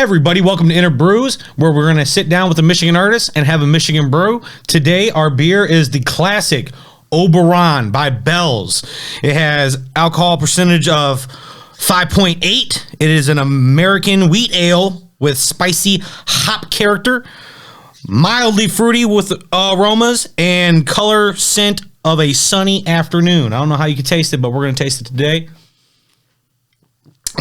Everybody, welcome to Innerbrews, where we're going to sit down with a Michigan artist and have a Michigan brew. Today, our beer is the classic Oberon by Bell's. It has alcohol percentage of 5.8. It is an American wheat ale with spicy hop character, mildly fruity with aromas, and color scent of a sunny afternoon. I don't know how you can taste it, but we're going to taste it today.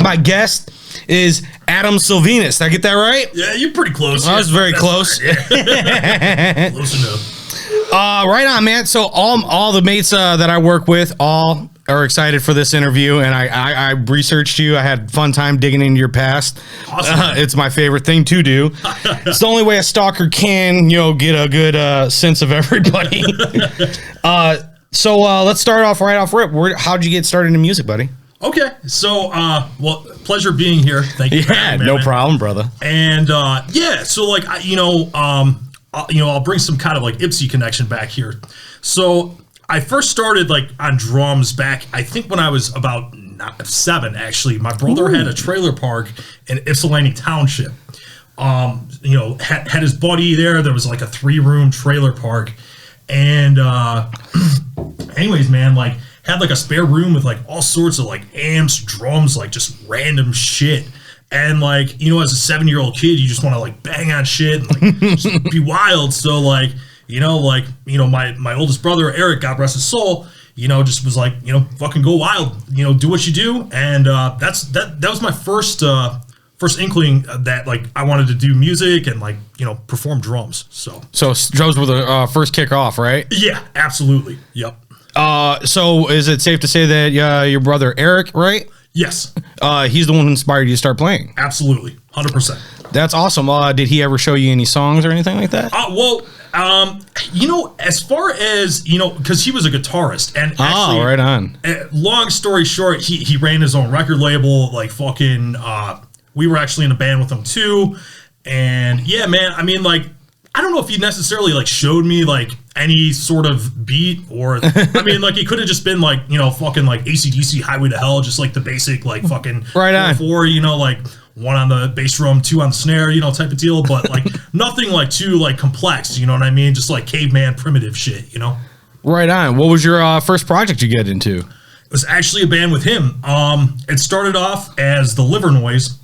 My guest is Adam Silvenis. Did I get that right? Yeah, you're pretty close. I was very close. Right, yeah. Close enough. Right on, man. So all the mates that I work with all are excited for this interview, and I researched you. I had a fun time digging into your past. Awesome. It's my favorite thing to do. It's the only way a stalker can, get a good sense of everybody. So let's start off right off rip. How'd you get started in music, buddy? Okay, so well, pleasure being here. Thank you. Yeah, no problem, brother. And so like I'll bring some kind of like Ipsy connection back here. So I first started like on drums back, I think when I was about 7. Actually, my brother had a trailer park in Ypsilanti Township. Had his buddy there. There was like a 3-room trailer park, and anyways, man, like. Had like a spare room with like all sorts of like amps, drums, like just random shit. And like, as a 7-year-old kid, you just want to like bang on shit and like just be wild. So like, my oldest brother, Eric, God rest his soul, just was like, fucking go wild, do what you do. And that was my first inkling that like I wanted to do music and like, perform drums. So drums were the first kick off, right? Yeah, absolutely. Yep. So is it safe to say that your brother Eric, right? Yes. He's the one who inspired you to start playing? Absolutely. 100%. That's awesome. Did he ever show you any songs or anything like that? As far as, because he was a guitarist. And actually, right on. Long story short, he ran his own record label, like fucking, we were actually in a band with him too. And yeah, man, I mean, like, I don't know if he necessarily like showed me like any sort of beat or I mean like he could have just been like fucking like AC/DC Highway to Hell, just like the basic like fucking right on 4 like 1 on the bass drum, 2 on the snare, type of deal, but like nothing like too like complex, you know what I mean, just like caveman primitive shit. Right on. What was your first project you get into? It was actually a band with him. It started off as the Liver Noise.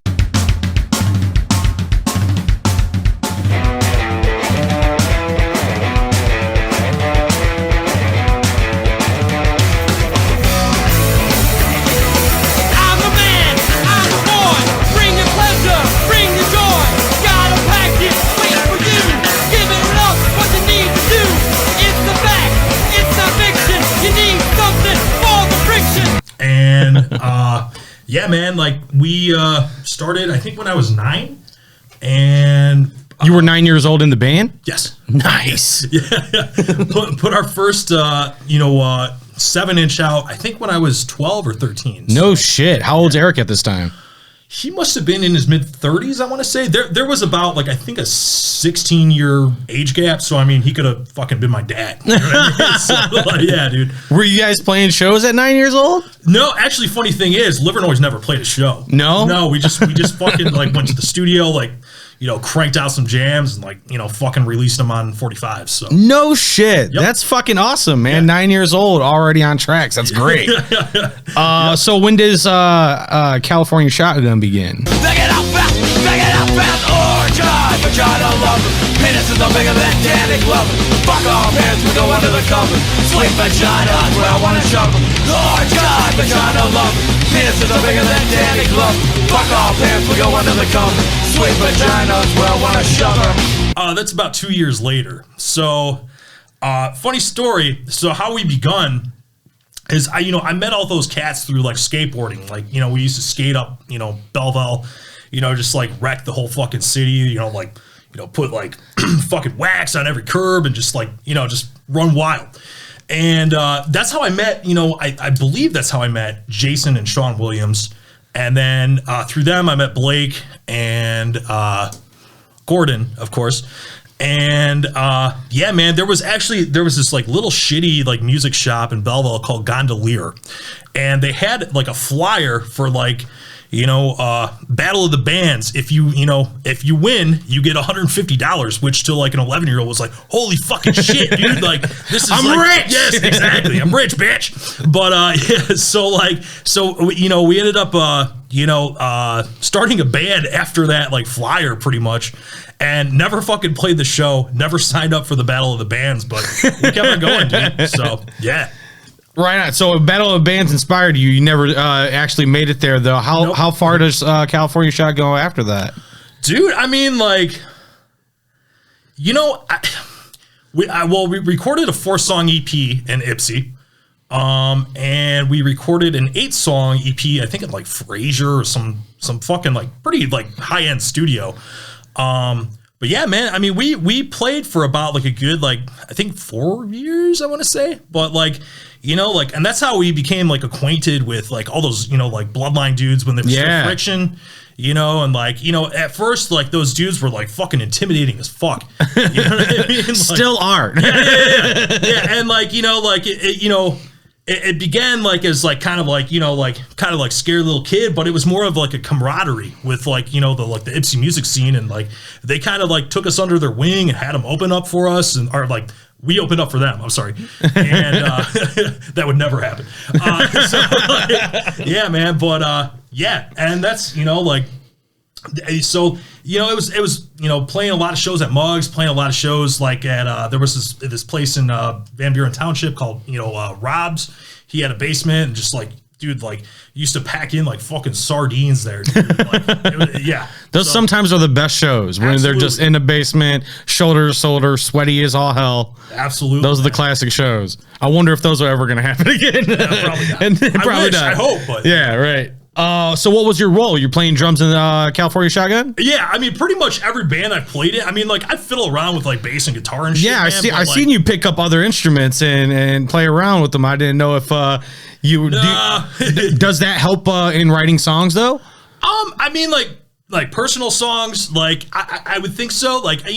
Yeah, man, like we started, I think when I was 9, and... You were 9 years old in the band? Yes. Nice. Yeah. Put our first, 7-inch out, I think when I was 12 or 13. No shit. How old's Eric at this time? He must have been in his mid-30s, I want to say. There was about, like, I think a 16-year age gap, so, I mean, he could have fucking been my dad. You know what I mean? So, yeah, dude. Were you guys playing shows at 9 years old? No, actually, funny thing is, Liver Noise never played a show. No? No, we just fucking, like, went to the studio, like, cranked out some jams and, like, fucking released them on 45s, so. No shit. Yep. That's fucking awesome, man. Yeah. 9 years old, already on tracks. That's great. So when does California Shotgun begin? Back it up fast, or jive, vagina love. Penises are bigger than Danny Glover. Fuck off hands, we go under the cover. Sweet vagina, that's where I wanna shove them. Or jive, vagina love. Penises are bigger than Danny Glover. Fuck off hands, we go under the cover. Sweet vagina, that's where I wanna shove them. That's about 2 years later. So, funny story. So how we begun is I met all those cats through like skateboarding. Like, we used to skate up, Belleville, just like wreck the whole fucking city, put like fucking wax on every curb and just like, just run wild. And that's how I met, I believe that's how I met Jason and Sean Williams. And then through them, I met Blake and Gordon, of course. And yeah, man, there was this like little shitty like music shop in Belleville called Gondolier, and they had like a flyer for like, Battle of the Bands. If you win, you get $150, which to like an 11-year-old was like, holy fucking shit, dude! Like this is I'm rich. Yes, exactly. I'm rich, bitch. But we ended up starting a band after that like flyer pretty much, and never fucking played the show. Never signed up for the Battle of the Bands, but we kept on going, dude. So yeah. Right on. So Battle of Bands inspired you. You never actually made it there, though. How far does California Shot go after that? Dude, I mean, like, we recorded a 4-song EP in Ipsy. And we recorded an 8-song EP, I think at like Fraser or some fucking like pretty like high-end studio. But yeah, man, I mean, we played for about like a good, like, I think 4 years, I want to say. But like, and that's how we became like acquainted with like all those, like Bloodline dudes when they were still Friction, and like, at first, like those dudes were like fucking intimidating as fuck. You know what I mean? Like, still are. Yeah. And like, it began like as like kind of like scared little kid, but it was more of like a camaraderie with like the Ipsy music scene, and like they kind of like took us under their wing and had them open up for us, and or like we opened up for them. I'm sorry, and that would never happen. Yeah, man, but yeah, and that's so it was playing a lot of shows at Mugs, playing a lot of shows like at there was this place in Van Buren Township called Rob's. He had a basement, and just like dude like used to pack in like fucking sardines there, dude. Like, yeah, those sometimes are the best shows when they're just in the basement, shoulder to shoulder, sweaty as all hell. Absolutely, those are the classic shows. I wonder if those are ever going to happen again. Yeah, probably not. And probably not. I hope, but yeah, right. So what was your role? You're playing drums in California Shotgun? Yeah, I mean, pretty much every band I've played in. I mean, like, I fiddle around with, like, bass and guitar and shit, yeah, man, I've seen you pick up other instruments and play around with them. I didn't know if does that help in writing songs, though? I mean, like personal songs, like, I would think so. Like, I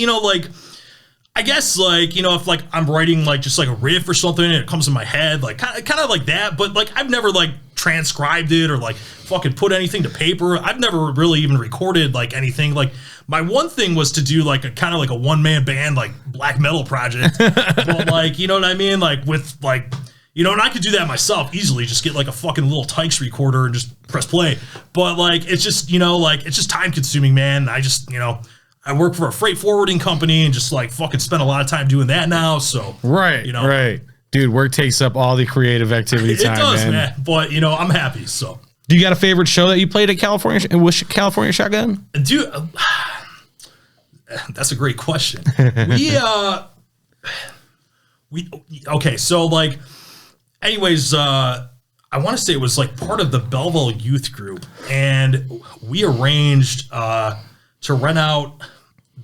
guess, like, if, like, I'm writing, like, just, like, a riff or something and it comes in my head, like, kind of like that, but, like, I've never, like, transcribed it or, like, fucking put anything to paper. I've never really even recorded, like, anything. Like, my one thing was to do, like, a kind of, like, a one-man band, like, black metal project, but, like, you know what I mean? Like, with, like, and I could do that myself easily, just get, like, a fucking little Tykes recorder and just press play, but, like, it's just, like, it's just time-consuming, man. I just, I work for a freight forwarding company and just like fucking spend a lot of time doing that now. So right, right, dude, work takes up all the creative activity time. It does, man. But I'm happy. So, do you got a favorite show that you played at California Shotgun? Dude, that's a great question. Okay, so like, anyways, I want to say it was like part of the Belleville youth group, and we arranged to rent out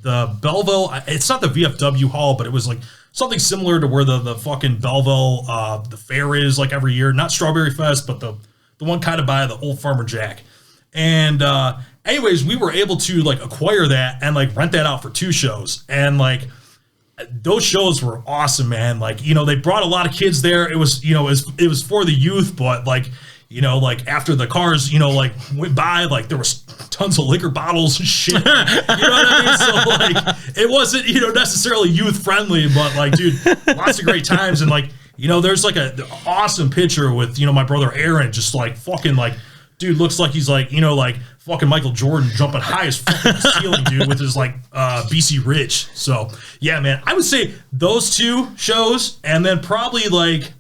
the Belleville. It's not the VFW hall, but it was like something similar to where the fucking Belleville the fair is like every year. Not Strawberry Fest, but the one kind of by the old Farmer Jack. And anyways, we were able to like acquire that and like rent that out for 2 shows. And like those shows were awesome, man. Like, they brought a lot of kids there. It was, it was for the youth, but like, like after the cars, like went by, like there was tons of liquor bottles and shit. You know what I mean? So like, it wasn't, necessarily youth friendly, but like, dude, lots of great times. And like, there's like an awesome picture with, my brother Aaron, just like fucking like, dude looks like he's like, like fucking Michael Jordan jumping high as fucking the ceiling, dude, with his like BC Rich. So yeah, man, I would say those 2 shows, and then probably like,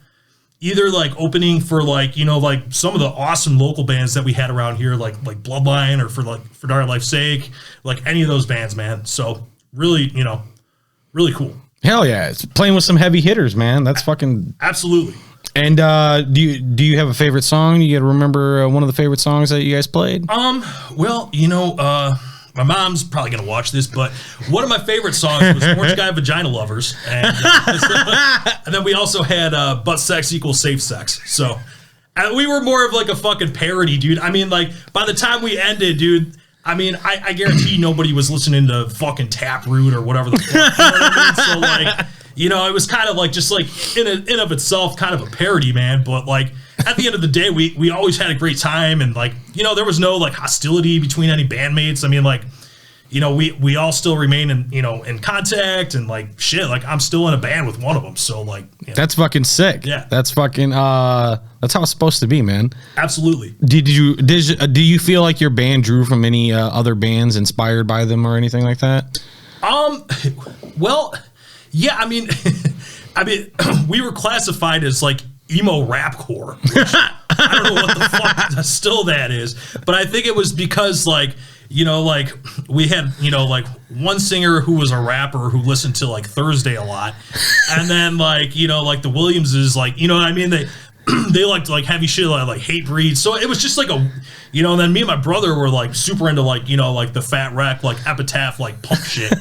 either like opening for like, like some of the awesome local bands that we had around here, like Bloodline or for Dire Life's Sake, like any of those bands, man. So really, really cool. Hell yeah. It's playing with some heavy hitters, man. That's fucking absolutely. And do you have a favorite song? You got to remember one of the favorite songs that you guys played? Well, my mom's probably going to watch this, but one of my favorite songs was Orange Guy Vagina Lovers. And then we also had Butt Sex Equals Safe Sex. So we were more of like a fucking parody, dude. I mean, like, by the time we ended, dude, I mean, I guarantee nobody was listening to fucking Taproot or whatever the fuck. You know what I mean? So like, you know, it was kind of like just like in of itself, kind of a parody, man. But like at the end of the day, we always had a great time, and like, you know, there was no like hostility between any bandmates. I mean, like, you know, we all still remain in contact, and like shit, like I'm still in a band with one of them. So like, you know. That's fucking sick. Yeah. That's fucking that's how it's supposed to be, man. Absolutely. Do you feel like your band drew from any other bands inspired by them or anything like that? Well, yeah, I mean, we were classified as like emo rapcore. I don't know what the fuck still that is, but I think it was because like, you know, like we had, you know, like one singer who was a rapper who listened to like Thursday a lot, and then like, you know, like the Williamses, like, you know what I mean, they liked like heavy shit, like Hatebreed. So it was just like a, you know, and then me and my brother were like super into like, you know, like the Fat Wreck, like Epitaph, like punk shit.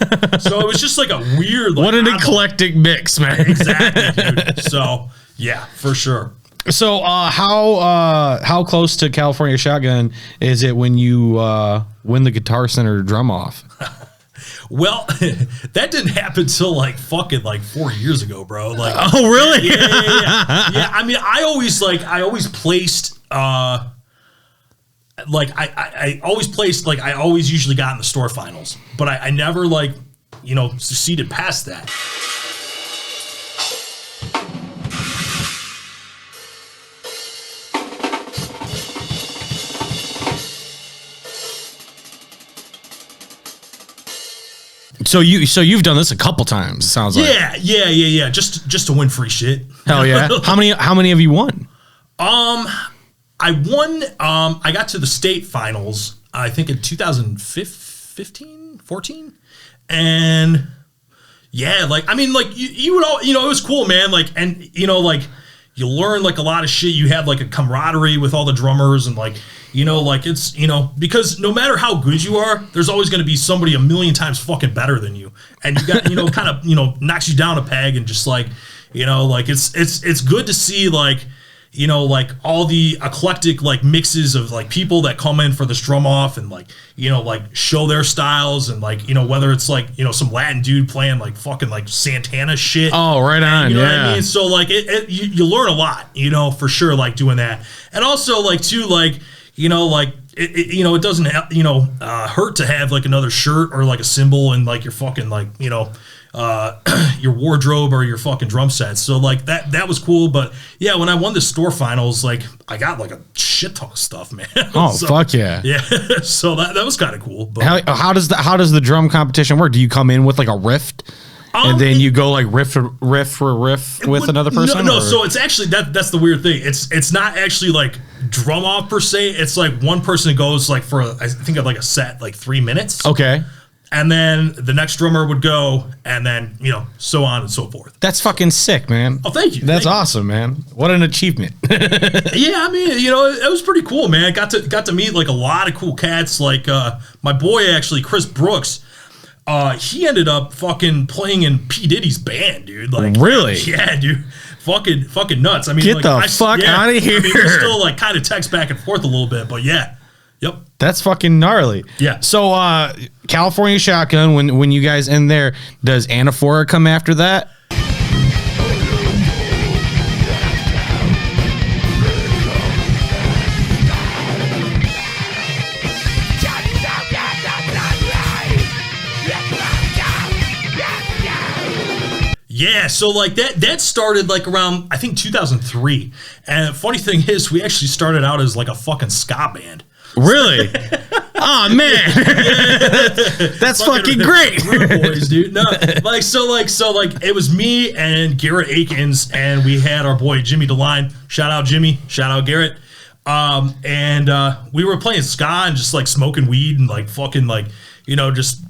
So it was just like a weird, like, what an eclectic mix, man. Exactly, dude. So yeah, for sure. So how close to California Shotgun is it when you win the Guitar Center drum off? Well, that didn't happen till like fucking like 4 years ago, bro. Like, oh really? Yeah. I mean, I always placed I always usually got in the store finals, but I never like, you know, succeeded past that. So you've done this a couple times, it sounds like. Yeah. Just to win free shit. Hell yeah. How many have you won? I won, I got to the state finals, I think in 2015, 14. And yeah, like, I mean, like you would all, you know, it was cool, man. Like, and you know, like you learn like a lot of shit. You have like a camaraderie with all the drummers, and like, you know, like it's, you know, because no matter how good you are, there's always going to be somebody a million times fucking better than you. And you got, you know, kind of, you know, knocks you down a peg, and just like, you know, like it's good to see like, you know, like all the eclectic like mixes of like people that come in for this drum off, and like, you know, like show their styles, and like, you know, whether it's like, you know, some Latin dude playing like fucking like Santana shit. Oh, right on. You know yeah. what I mean? So like you learn a lot, you know, for sure, like doing that. And also like too, like, you know, like you know, it doesn't you know, hurt to have like another shirt or like a symbol in like your fucking like, you know, your wardrobe or your fucking drum sets. So like that was cool. But yeah, when I won the store finals, like I got like a shit ton of stuff, man. Oh, so, fuck yeah. Yeah. So that was kind of cool. But how does the drum competition work? Do you come in with like a riff? And then you go like riff for riff with another person? No, or? so it's actually that's the weird thing. It's not actually like drum off per se. It's like one person goes like for I think of like a set like 3 minutes. Okay. And then the next drummer would go, and then, you know, so on and so forth. That's fucking sick, man. Oh, thank you. That's awesome, man. What an achievement. Yeah, I mean, you know, it was pretty cool, man. Got to meet like a lot of cool cats. Like my boy, actually, Chris Brooks. He ended up fucking playing in P. Diddy's band, dude. Like, really? Yeah, dude. Fucking nuts. I mean, get like, the fuck out of here. I mean, we still like kind of text back and forth a little bit, but yeah. Yep. That's fucking gnarly. Yeah. So California Shotgun, when you guys end there, does Anaphora come after that? Yeah, so like that started like around I think 2003. And the funny thing is, we actually started out as like a fucking ska band. Really? Oh man, that's fucking great, boys, dude. No, like so it was me and Garrett Akins, and we had our boy Jimmy DeLine. Shout out Jimmy, shout out Garrett. And we were playing ska and just like smoking weed and like fucking like, you know, just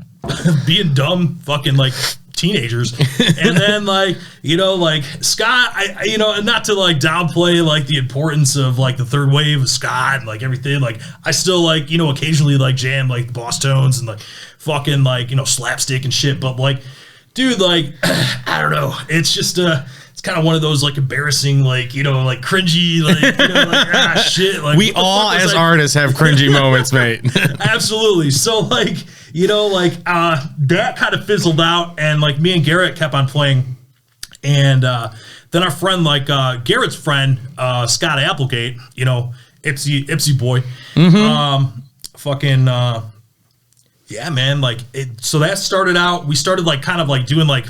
being dumb fucking like teenagers. And then like, you know, like ska, I you know, and not to like downplay like the importance of like the third wave of ska and like everything, like I still like, you know, occasionally like jam like Boss Tones and like fucking like, you know, slapstick and shit, but like dude, like I don't know, it's just it's kind of one of those like embarrassing, like, you know, like cringy, like, you know, like, shit. Like, we all as artists have cringy moments, mate. Absolutely. So like, you know, like that kind of fizzled out, and like me and Garrett kept on playing, and then our friend, like Garrett's friend, Scott Applegate, you know, Ipsy boy, fucking yeah, man, like it. So that started out. We started like kind of like doing like,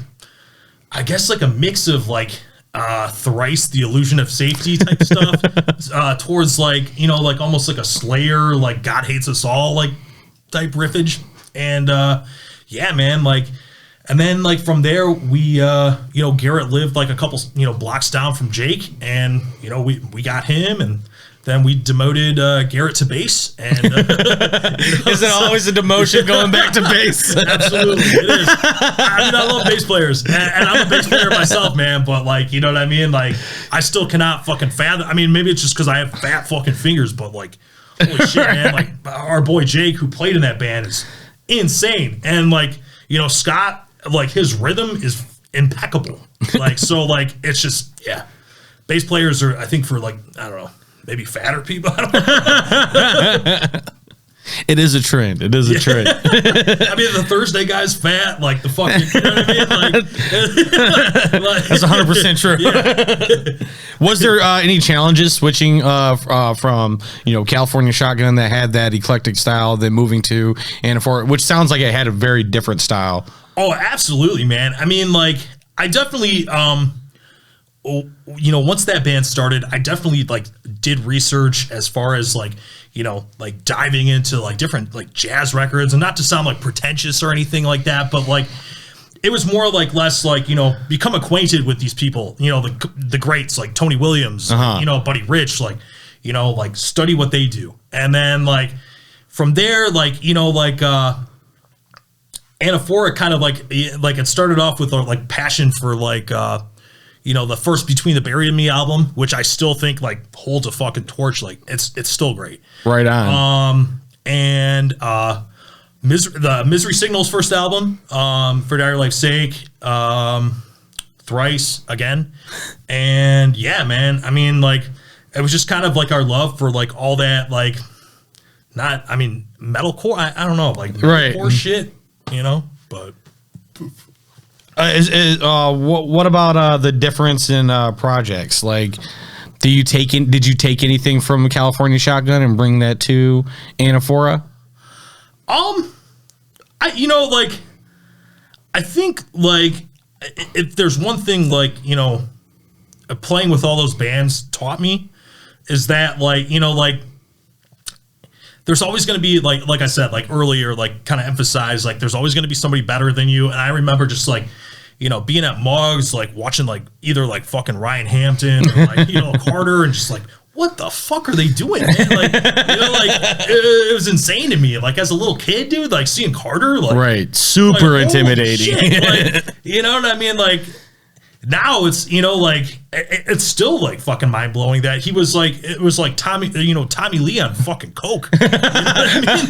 I guess like a mix of like Thrice, the Illusion of Safety type stuff, towards like, you know, like almost like a Slayer, like God Hates Us All like type riffage, and yeah, man, like, and then like from there we you know, Garrett lived like a couple, you know, blocks down from Jake, and you know, we got him, and then we demoted Garrett to bass, and you know, is it always a demotion going back to bass? Absolutely, it is. I mean, I love bass players, and I'm a bass player myself, man. But like, you know what I mean? Like, I still cannot fucking fathom. I mean, maybe it's just because I have fat fucking fingers, but like, holy shit, man! Like, our boy Jake, who played in that band, is insane, and like, you know, Scott, like his rhythm is impeccable. Like, so like, it's just, yeah, bass players are, I think, for like, I don't know, maybe fatter people. I don't know. It is a trend. It is a trend. I mean, the Thursday guy's fat, like the fucking, you know what I mean? Like, that's 100% true. Yeah. Was there any challenges switching from, you know, California Shotgun that had that eclectic style, then moving to Anaphora, which sounds like it had a very different style? Oh, absolutely, man. I mean, like, I definitely, you know, once that band started, I definitely like did research as far as like, you know, like diving into like different like jazz records, and not to sound like pretentious or anything like that, but like it was more like less like, you know, become acquainted with these people, you know, the greats like Tony Williams, you know, Buddy Rich, like, you know, like study what they do. And then like from there, like, you know, like Anaphora kind of like it started off with like passion for like you know, the first Between the Buried and Me album, which I still think like holds a fucking torch. Like it's still great. Right on. And the Misery Signals first album, For Dire Life's Sake, Thrice again. And yeah, man, I mean, like, it was just kind of like our love for like all that, like, not, I mean, metalcore, I don't know, like metalcore shit, you know, but what about the difference in projects? Like, did you take anything from California Shotgun and bring that to Anaphora? You know, like, I think like if there's one thing like, you know, playing with all those bands taught me is that like, you know, like there's always going to be like I said, like earlier, like kind of emphasize, like there's always going to be somebody better than you. And I remember just like, you know, being at Mugs, like watching like either like fucking Ryan Hampton or like, you know, Carter, and just like, what the fuck are they doing, man? Like, you know, like it was insane to me. Like as a little kid, dude, like seeing Carter, like, right, super like, intimidating. Like, you know what I mean? Like now it's, you know, like it's still like fucking mind blowing that he was like, it was like Tommy Lee on fucking coke. You know what I mean?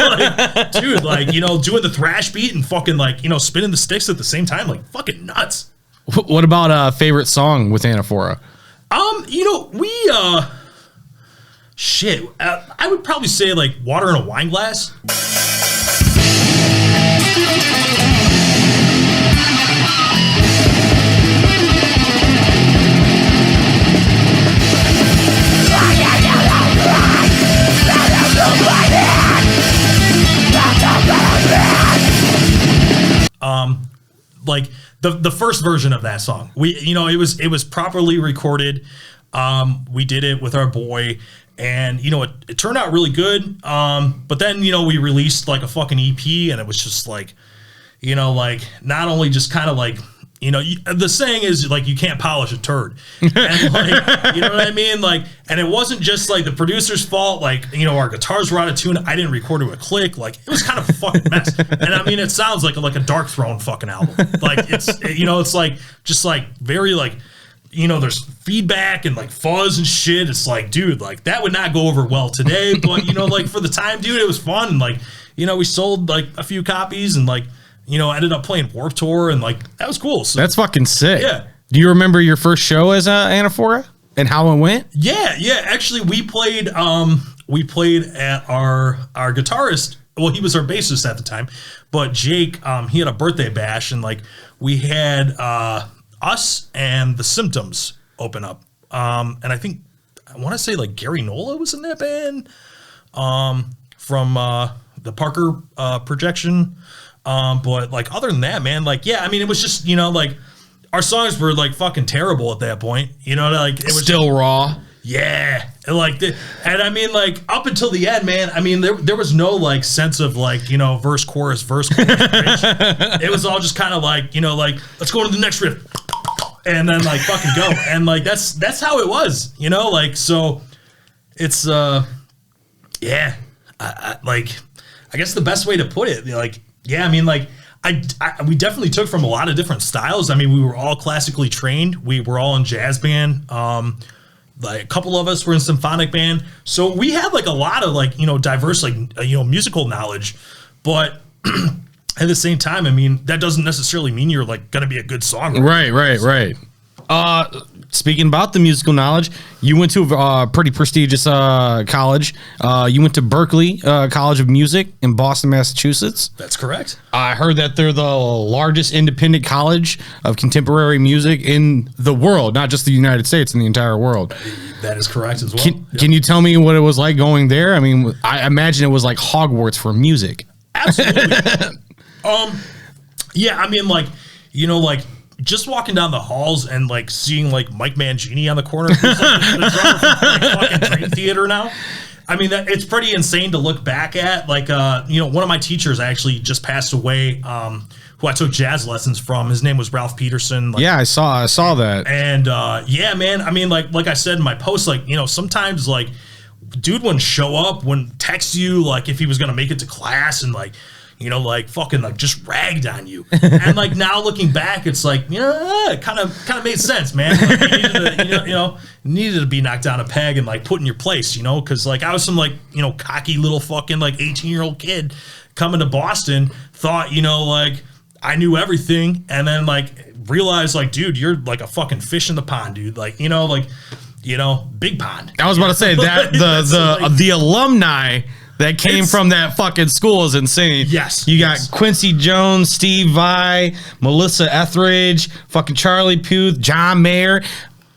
Like, dude, like, you know, doing the thrash beat and fucking like, you know, spinning the sticks at the same time, like fucking nuts. What about favorite song with Anaphora? You know, we shit, I would probably say like Water in a Wine Glass. Like the first version of that song, we, you know, it was properly recorded. We did it with our boy, and you know, it turned out really good. But then, you know, we released like a fucking EP, and it was just like, you know, like not only just kind of like, you know, the saying is like, you can't polish a turd. And like, you know what I mean? Like, and it wasn't just like the producer's fault. Like, you know, our guitars were out of tune. I didn't record it with a click. Like, it was kind of a fucking mess. And I mean, it sounds like a Dark Throne fucking album. Like, it's, you know, it's like, just like very like, you know, there's feedback and like fuzz and shit. It's like, dude, like that would not go over well today. But, you know, like for the time, dude, it was fun. And like, you know, we sold like a few copies and like, you know, ended up playing Warped Tour, and like that was cool. So that's fucking sick. Yeah. Do you remember your first show as Anaphora and how it went? Yeah. Actually, we played at our guitarist. Well, he was our bassist at the time, but Jake, he had a birthday bash, and like we had us and the Symptoms open up. And I want to say like Gary Nola was in that band from the Parker projection. But like other than that, man, like, yeah, I mean, it was just, like our songs were like fucking terrible at that point, like it was still raw. Yeah. And like, and I mean, like up until the end, man, I mean, there was no like sense of like, verse, chorus, bridge. It was all just kind of like, like, let's go to the next riff and then like fucking go. And like, that's how it was, like, so it's, yeah, I guess the best way to put it, like, yeah, I mean, like, we definitely took from a lot of different styles. I mean, we were all classically trained. We were all in jazz band. Like a couple of us were in symphonic band. So we had like a lot of like, diverse, like, musical knowledge. But at the same time, I mean, that doesn't necessarily mean you're like going to be a good songwriter. Right. Speaking about the musical knowledge, you went to a pretty prestigious college. You went to Berklee College of Music in Boston, Massachusetts. That's correct. I heard that they're the largest independent college of contemporary music in the world, not just the United States, in the entire world. That is correct as well. Can you tell me what it was like going there? I mean, I imagine it was like Hogwarts for music. Absolutely. Yeah, I mean, like, like, just walking down the halls and like seeing like Mike Mangini on the corner, who's, like, the drummer from like, fucking Dream Theater now. I mean, it's pretty insane to look back at. Like, one of my teachers actually just passed away, who I took jazz lessons from. His name was Ralph Peterson. Like, yeah, I saw that. And yeah, man. I mean, like I said in my post, like, sometimes like dude wouldn't show up, wouldn't text you like if he was gonna make it to class, and like, like fucking like just ragged on you. And like now looking back, it's like, it kind of made sense, man. Like, you needed to be knocked down a peg and like put in your place, because like I was some like, cocky little fucking like 18-year-old kid coming to Boston, thought, like I knew everything, and then like realized like, dude, you're like a fucking fish in the pond, dude. Like, big pond. I was about to say that the alumni that came from that fucking school is insane. Yes. You got Quincy Jones, Steve Vai, Melissa Etheridge, fucking Charlie Puth, John Mayer.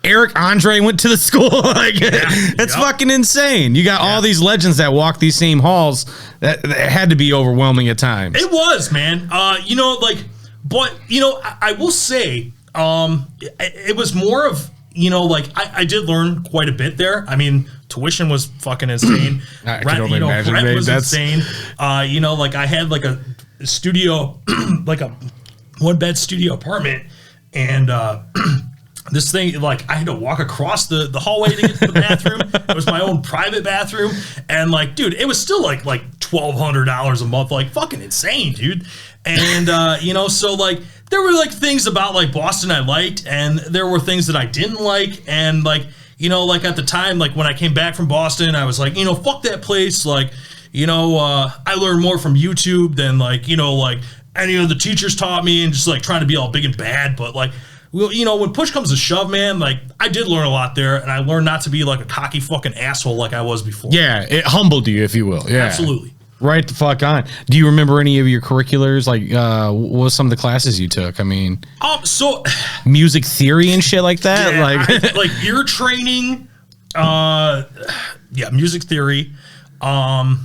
Eric Andre went to the school. Like, it's fucking insane. You got all these legends that walk these same halls. That had to be overwhelming at times. It was, man. But I will say, it was more of, like I did learn quite a bit there. I mean, tuition was fucking insane. I can only imagine. Rent was insane. Like I had like a studio, like a 1-bed studio apartment, and this thing, like I had to walk across the hallway to get to the bathroom. It was my own private bathroom, and like, dude, it was still like $1,200 a month, like fucking insane, dude. And so like there were like things about like Boston I liked, and there were things that I didn't like, and like, like at the time, like when I came back from Boston, I was like, fuck that place. Like, I learned more from YouTube than like, like any of the teachers taught me, and just like trying to be all big and bad. But like, well, when push comes to shove, man, like I did learn a lot there, and I learned not to be like a cocky fucking asshole like I was before. Yeah, it humbled you, if you will. Yeah, absolutely. Right the fuck on. Do you remember any of your curriculars? Like, what was some of the classes you took? I mean, so music theory and shit like that. Yeah, like ear training. Music theory. A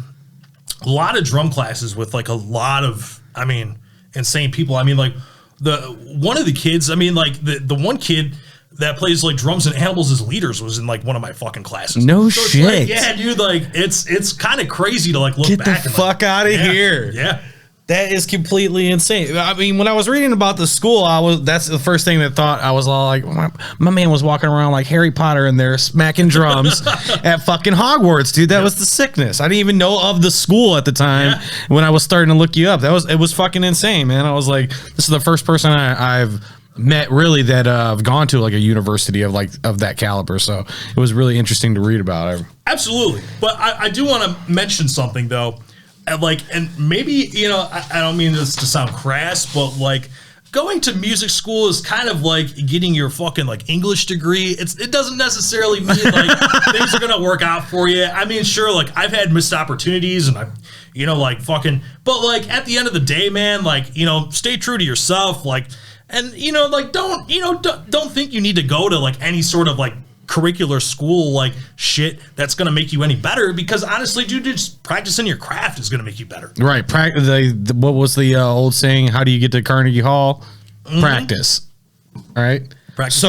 lot of drum classes with like a lot of, I mean, insane people. I mean, like one of the kids. I mean, like the one kid that plays like drums and Animals as Leaders was in like one of my fucking classes. No shit. Like, yeah, dude. Like it's kind of crazy to like look Get back. Get the fuck out of here. Yeah. That is completely insane. I mean, when I was reading about the school, that's the first thing that thought I was all like, my man was walking around like Harry Potter in there smacking drums at fucking Hogwarts, dude. That was the sickness. I didn't even know of the school at the time when I was starting to look you up. It was fucking insane, man. I was like, this is the first person I've met really that I've gone to like a university of that caliber. So it was really interesting to read about. Absolutely. But I do want to mention something though. And maybe, I don't mean this to sound crass, but like, going to music school is kind of like getting your fucking like English degree. It doesn't necessarily mean like things are gonna work out for you. I mean, sure, like I've had missed opportunities and like fucking, but like at the end of the day, man, like, stay true to yourself, like, and like don't think you need to go to like any sort of like curricular school like shit that's gonna make you any better, because honestly, dude, just practicing your craft is gonna make you better. Right. What was the old saying? How do you get to Carnegie Hall? Practice. All right. Practice.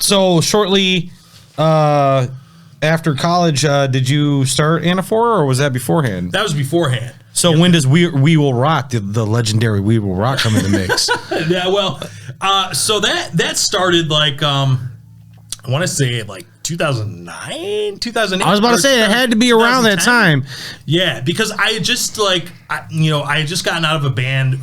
So shortly after college, did you start Anaphora, or was that beforehand? That was beforehand. So when does We Will Rock, the legendary We Will Rock, come in the mix? Yeah, well, so that started like I want to say like 2009, 2008. I was about to say it had to be around that time. Yeah, because I had just I had just gotten out of a band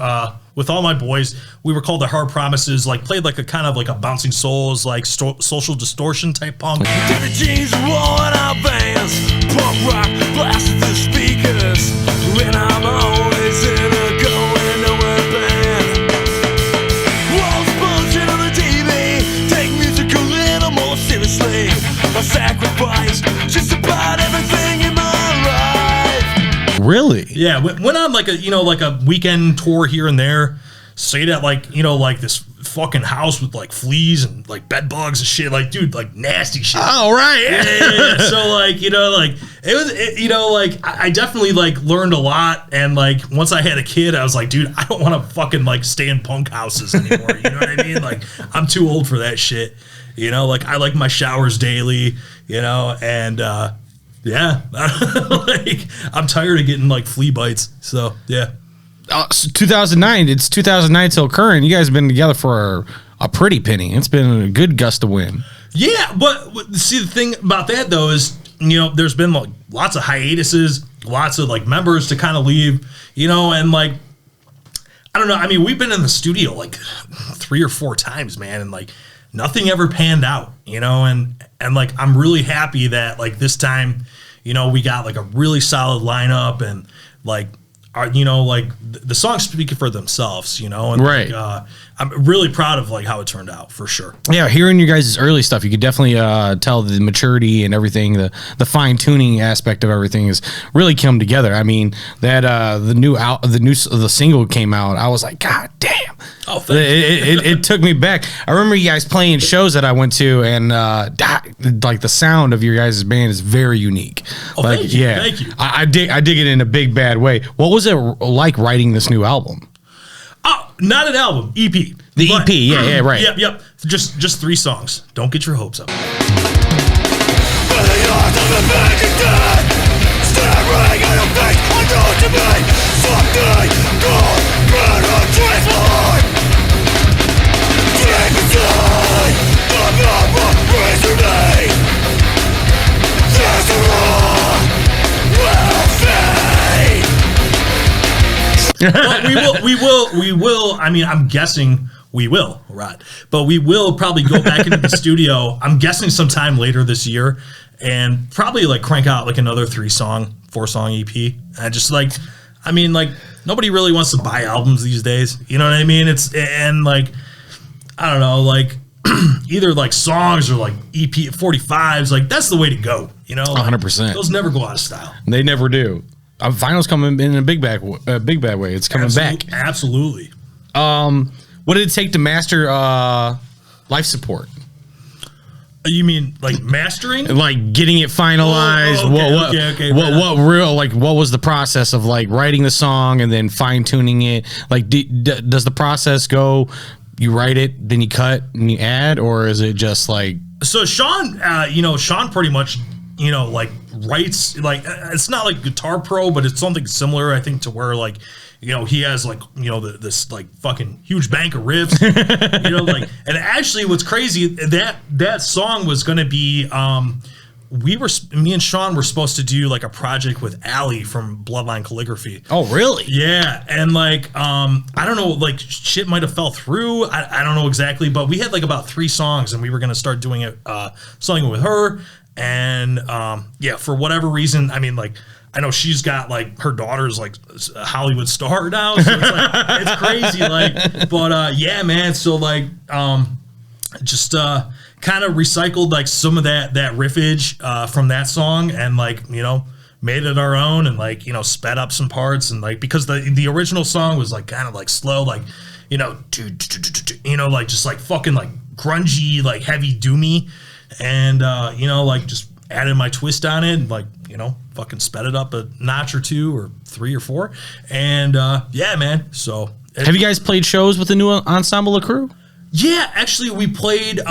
with all my boys. We were called the Hard Promises. Like played like a kind of like a Bouncing Souls, like social distortion type punk. Dirty jeans rolling our bands, punk rock blasting through speakers. When I'm always in a going nowhere band. Walls bulging on the TV, take music a little more seriously. I sacrifice just about everything in my life. Really? Yeah, went on like a weekend tour here and there. Stayed at like this fucking house with like fleas and like bed bugs and shit. Like, dude, like nasty shit. Oh, right. Yeah. So like, I definitely like learned a lot. And like, once I had a kid, I was like, dude, I don't want to fucking like stay in punk houses anymore. You know what I mean? Like, I'm too old for that shit. Like I like my showers daily, and yeah, like I'm tired of getting like flea bites. So yeah. So 2009. It's 2009 till current. You guys have been together for a pretty penny. It's been a good gust of wind. Yeah, but see, the thing about that though is, there's been like lots of hiatuses, lots of like members to kind of leave, and like, I don't know. I mean, we've been in the studio like 3 or 4 times, man, and like nothing ever panned out, and like I'm really happy that like this time, we got like a really solid lineup, and like like the songs speak for themselves, and right. Like, I'm really proud of like how it turned out, for sure. Yeah, hearing your guys' early stuff, you could definitely tell the maturity and everything, the fine tuning aspect of everything has really come together. I mean, that the single came out, I was like, God damn. Oh, it took me back. I remember you guys playing shows that I went to, and like the sound of your guys' band is very unique. Oh, like, thank you. Yeah, Thank you. I dig it in a big bad way. What was it like writing this new album? Oh, not an album, EP. The EP, yeah, right. Yep. Just 3 songs. Don't get your hopes up. But we will. I mean, I'm guessing we will, Rod. But we will probably go back into the studio. I'm guessing sometime later this year, and probably like crank out like another 4-song EP. I just like, I mean, like nobody really wants to buy albums these days. You know what I mean? And like, I don't know, like either like songs or like EP 45s. Like that's the way to go. Like, 100%. Those never go out of style. They never do. Vinyl's coming in a big bad way. It's coming back. Absolutely. What did it take to master life support? You mean like mastering? Like getting it finalized. Okay. What was the process of like writing the song and then fine tuning it? Like, does the process go? You write it, then you cut and you add, or is it just like? So Sean pretty much, like writes, like it's not like Guitar Pro, but it's something similar, I think, to where like, he has like, this like fucking huge bank of riffs, like, and actually what's crazy, that song was going to be, me and Sean were supposed to do like a project with Allie from Bloodline Calligraphy. Oh, really? Yeah. And like, I don't know, like shit might have fell through. I don't know exactly, but we had like about 3 songs and we were going to start doing it, something with her. And, for whatever reason, I mean, like, I know she's got like her daughter's like a Hollywood star now, so it's like it's crazy. Like, but yeah, man. So like, just kind of recycled like some of that riffage from that song, and like made it our own, and like sped up some parts, and like because the original song was like kind of like slow, like like just like fucking like grungy, like heavy doomy, and like just added my twist on it, and like fucking sped it up a notch or two or three or four, and yeah, man. So have you guys played shows with the new ensemble of crew? Yeah, actually, we played 2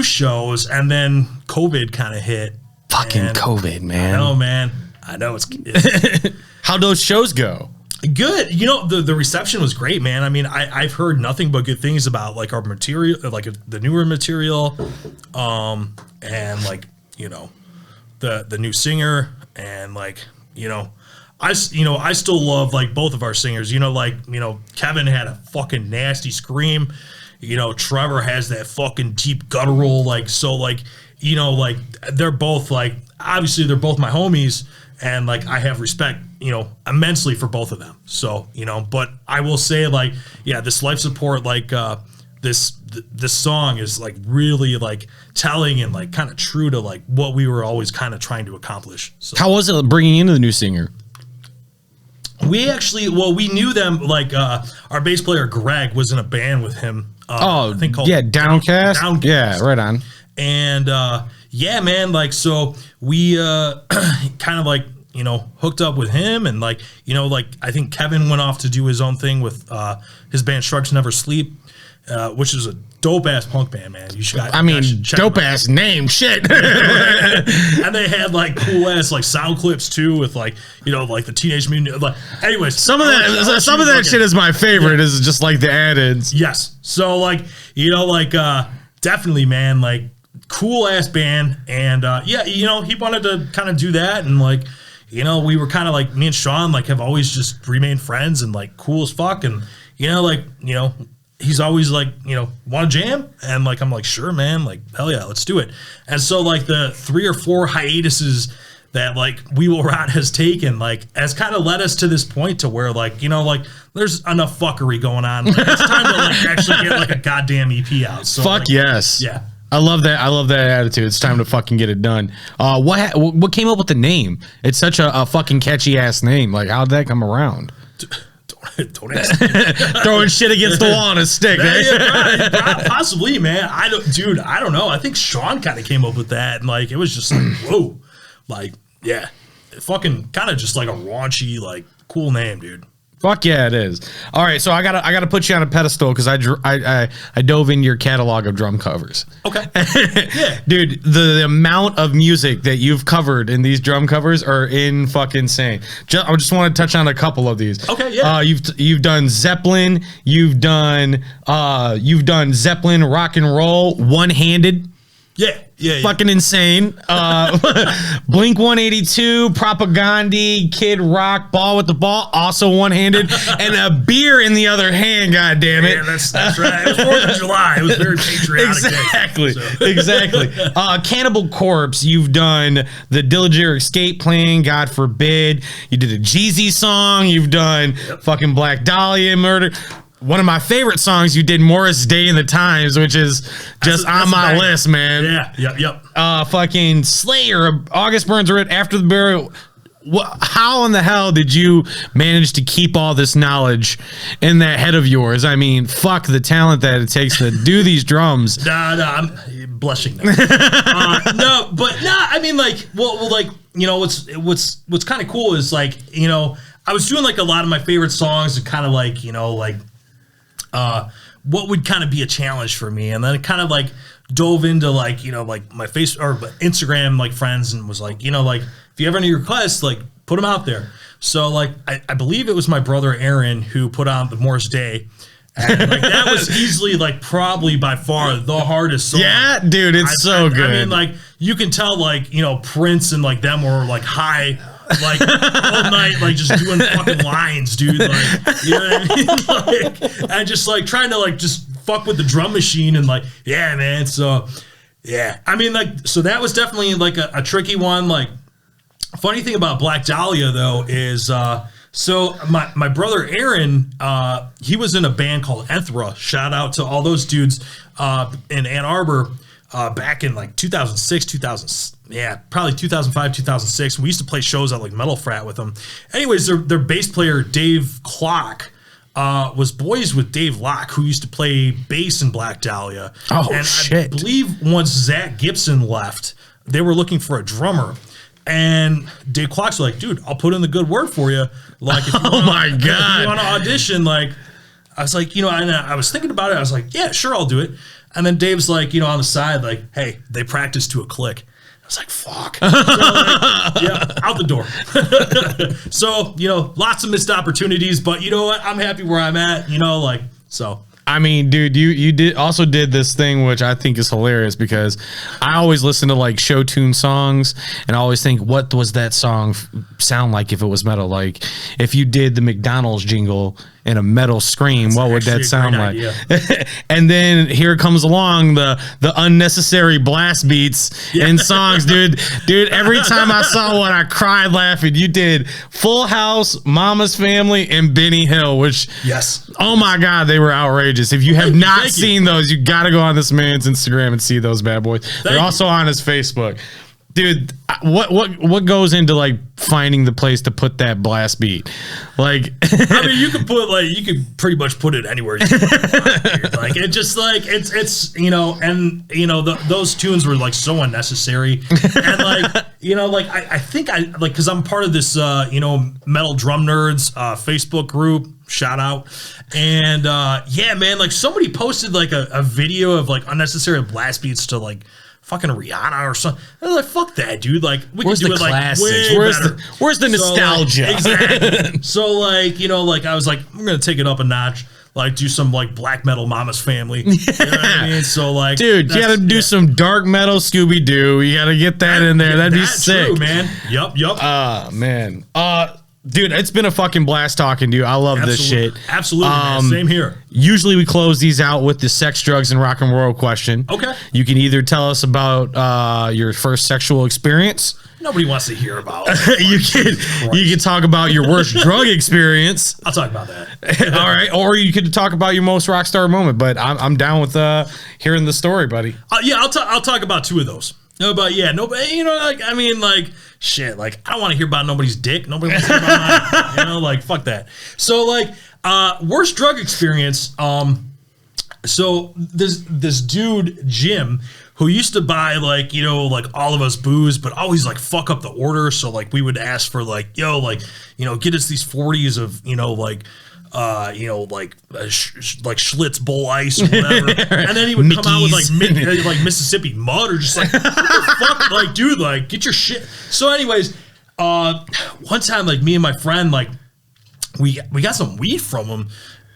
shows, and then COVID kind of hit. Fucking COVID, man. I know, man. I know it's how'd those shows go? Good. The reception was great, man. I mean, I've heard nothing but good things about like our material, like the newer material, and like the new singer, and like I still love like both of our singers. Kevin had a fucking nasty scream. Trevor has that fucking deep guttural, like, so like like they're both like, obviously they're both my homies, and like I have respect immensely for both of them. So but I will say like, yeah, this life support, like this song is like really like telling and like kind of true to like what we were always kind of trying to accomplish. So how was it bringing in the new singer? We actually, we knew them, like our bass player Greg was in a band with him. I think called Downcast. Downcast. Yeah, right on. And yeah, man, like so we kind of like hooked up with him, and like like I think Kevin went off to do his own thing with his band Sharks Never Sleep, which is a dope ass punk band, man. You should. Dope ass name, shit. And they had like cool ass like sound clips too, with like like the Teenage Mutant. Like, anyways, some of that shit is my favorite. Is just like the add-ins. Yes. So like like definitely, man, like cool ass band, and yeah, he wanted to kind of do that, and like we were kind of like, me and Sean like have always just remained friends and like cool as fuck, and like he's always like, want to jam? And like, I'm like, sure, man, like, hell yeah, let's do it. And so like the 3 or 4 hiatuses that like We Will Rot has taken, like, has kind of led us to this point to where like, like there's enough fucking going on. Like, it's time to like actually get like a goddamn EP out. So, fuck like, yes. Yeah. I love that. I love that attitude. It's time to fucking get it done. What came up with the name? It's such a fucking catchy ass name. Like, how'd that come around? Don't ask me. Throwing shit against the wall on a stick. Possibly, man. I don't know. I think Sean kind of came up with that, and like it was just like, whoa, like, yeah, fucking kind of just like a raunchy, like, cool name, dude. Fuck yeah, it is. All right, so I gotta put you on a pedestal because I dove into your catalog of drum covers. Okay. Yeah, dude, the amount of music that you've covered in these drum covers are in fucking insane. I just want to touch on a couple of these. Okay, yeah. You've done Zeppelin. You've done Zeppelin rock and roll one-handed. Yeah. Fucking insane. Blink 182, Propaganda, Kid Rock, Ball with the Ball, also one-handed, and a beer in the other hand. God damn it! Yeah, that's right. It was 4th of July. It was very patriotic. Exactly, day, so. Exactly. Cannibal Corpse. You've done the Dillinger Escape Plan. God forbid. You did a Jeezy song. You've done fucking Black Dahlia Murder. One of my favorite songs you did, Morris Day in the Times, which is just on my list, man. Yeah, yep. Fucking Slayer, August Burns Red, After the Burial. How in the hell did you manage to keep all this knowledge in that head of yours? I mean, fuck the talent that it takes to do these drums. No, I'm blushing now. I mean, like, well, like, what's kind of cool is like, I was doing like a lot of my favorite songs and kind of like, what would kind of be a challenge for me, and then it kind of like dove into like like my face or Instagram like friends, and was like like if you have any requests, like put them out there. So like I believe it was my brother Aaron who put on the Morris Day, and like that was easily like probably by far the hardest song. Yeah, dude, it's so good. I mean, like you can tell like Prince and like them were like high. Like all night, like just doing fucking lines, dude. Like, you know what I mean? Like, and just like trying to like just fuck with the drum machine, and like, yeah, man. So, yeah, I mean, like, so that was definitely like a tricky one. Like, Funny thing about Black Dahlia though is so my brother Aaron, he was in a band called Enthra. Shout out to all those dudes in Ann Arbor back in like 2006, probably 2005, 2006. We used to play shows at like Metal Frat with them. Anyways, their bass player Dave Clock was boys with Dave Locke, who used to play bass in Black Dahlia. Oh, and shit. I believe once Zach Gibson left, they were looking for a drummer. And Dave Clock's like, dude, I'll put in the good word for you. Like, if you want to audition, like, I was like, and I was thinking about it. I was like, yeah, sure, I'll do it. And then Dave's like, on the side, like, hey, they practice to a click. I was like, fuck. So, yeah, out the door. So, lots of missed opportunities, but you know what? I'm happy where I'm at, so. I mean, dude, you did this thing, which I think is hilarious, because I always listen to like show tune songs and I always think, what was that song sound like if it was metal? Like if you did the McDonald's jingle in a metal scream, what would that sound like? And then here comes along the unnecessary blast beats in songs, dude. Every time I saw one, I cried laughing. You did Full House, Mama's Family, and Benny Hill, which, oh my God, they were outrageous. If you have not seen those, you got to go on this man's Instagram and see those bad boys. They're also on his Facebook. Dude, what goes into like finding the place to put that blast beat? Like, I mean, you could pretty much put it anywhere. Like, it just like it's those tunes were like so unnecessary, and like I think because I'm part of this Metal Drum Nerds Facebook group. Shout out. And man, like somebody posted like a video of like unnecessary blast beats to like fucking Rihanna or something. I was like, fuck that, dude. Like, we can do it like way better. Where's the nostalgia? Exactly. So like, I was like, I'm gonna take it up a notch. Like, do some like black metal Mama's Family. You know what I mean? So like, dude, you gotta do some dark metal Scooby Doo. You gotta get that in there. That'd be sick, true, man. Yup. Man. Dude, it's been a fucking blast talking to you. I love this shit. Absolutely, man. Same here. Usually we close these out with the sex, drugs, and rock and roll question. Okay. You can either tell us about your first sexual experience. Nobody wants to hear about you can talk about your worst drug experience. I'll talk about that. All right. Or you could talk about your most rock star moment, but I'm down with hearing the story, buddy. I'll talk about two of those. Nobody, shit, like, I don't want to hear about nobody's dick. Nobody wants to hear about mine. Like, fuck that. So, like, worst drug experience. So this dude, Jim, who used to buy, like, like all of us booze, but always, like, fuck up the order. So, like, we would ask for, like, get us these 40s of, like Schlitz Bull Ice or whatever, and then he would come out with like Mississippi Mud or just like, what the fuck, like, dude, like, get your shit. So, anyways, one time, like, me and my friend, like, we got some weed from him,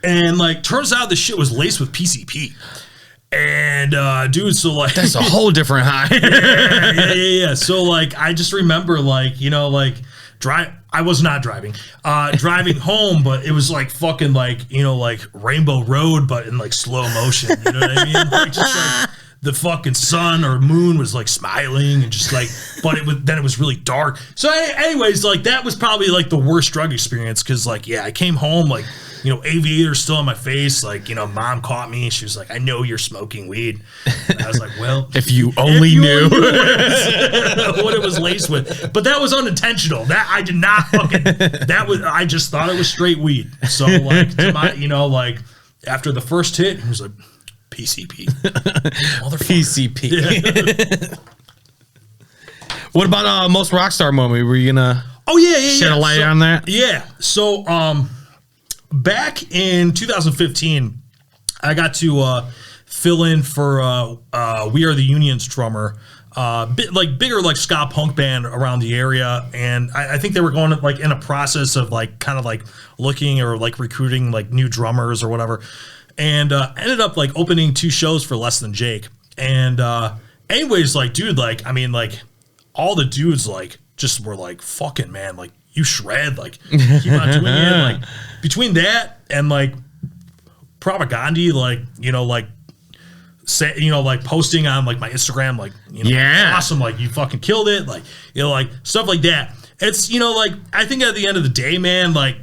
and like, turns out the shit was laced with PCP. And dude, so like, that's a whole different high. Yeah. So like, I just remember like, I was not driving, driving home, but it was like fucking like, like Rainbow Road, but in like slow motion. You know what I mean? Like, just like the fucking sun or moon was like smiling and just like, but it was really dark. So anyways, like that was probably like the worst drug experience. Cause like, I came home like, aviator still on my face. Like, mom caught me. She was like, I know you're smoking weed. And I was like, well, if you only knew what it was laced with. But that was unintentional. That I did not I just thought it was straight weed. So like, to my, like after the first hit, it was like PCP. PCP. What about most rockstar moment? Were you gonna shed a light on that? Yeah. So back in 2015, I got to fill in for We Are the Union's drummer, bigger like ska punk band around the area, and I think they were going like in a process of like kind of like looking or like recruiting like new drummers or whatever, and ended up like opening 2 shows for Less Than Jake. And anyways, like, dude, like, I mean, like, all the dudes like just were like, fucking man, like, you shred, like, keep on doing it. Like, between that and like Propaganda, like, like say, like posting on like my Instagram, like, awesome, like, you fucking killed it, like, like stuff like that. it's, like, I think at the end of the day, man, like,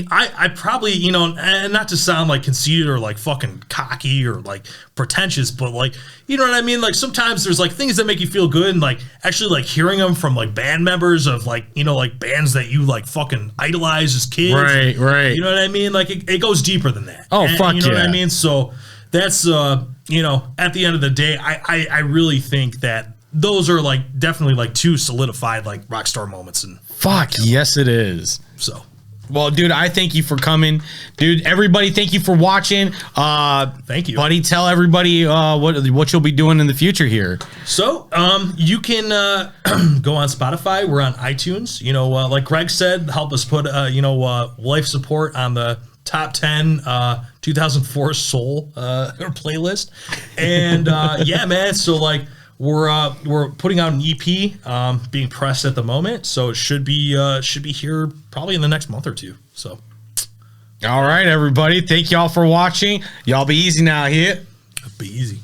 I probably, and not to sound like conceited or like fucking cocky or like pretentious, but like, you know what I mean? Like sometimes there's like things that make you feel good, and like actually like hearing them from like band members of like, like bands that you like fucking idolize as kids. Right. You know what I mean? Like it goes deeper than that. Oh, fuck you know yeah. what I mean? So that's, at the end of the day, I really think that those are like definitely like two solidified like rock star moments. And fuck, yes it is. So. Well, dude, I thank you for coming. Dude, everybody, thank you for watching. Thank you. Buddy, tell everybody what you'll be doing in the future here. So, you can go on Spotify. We're on iTunes. Like Greg said, help us put, life support on the top 10 2004 soul playlist. And, yeah, man, so, like, we're putting out an EP being pressed at the moment, so it should be here probably in the next month or two. So, all right, everybody, thank y'all for watching. Y'all be easy now here. Be easy.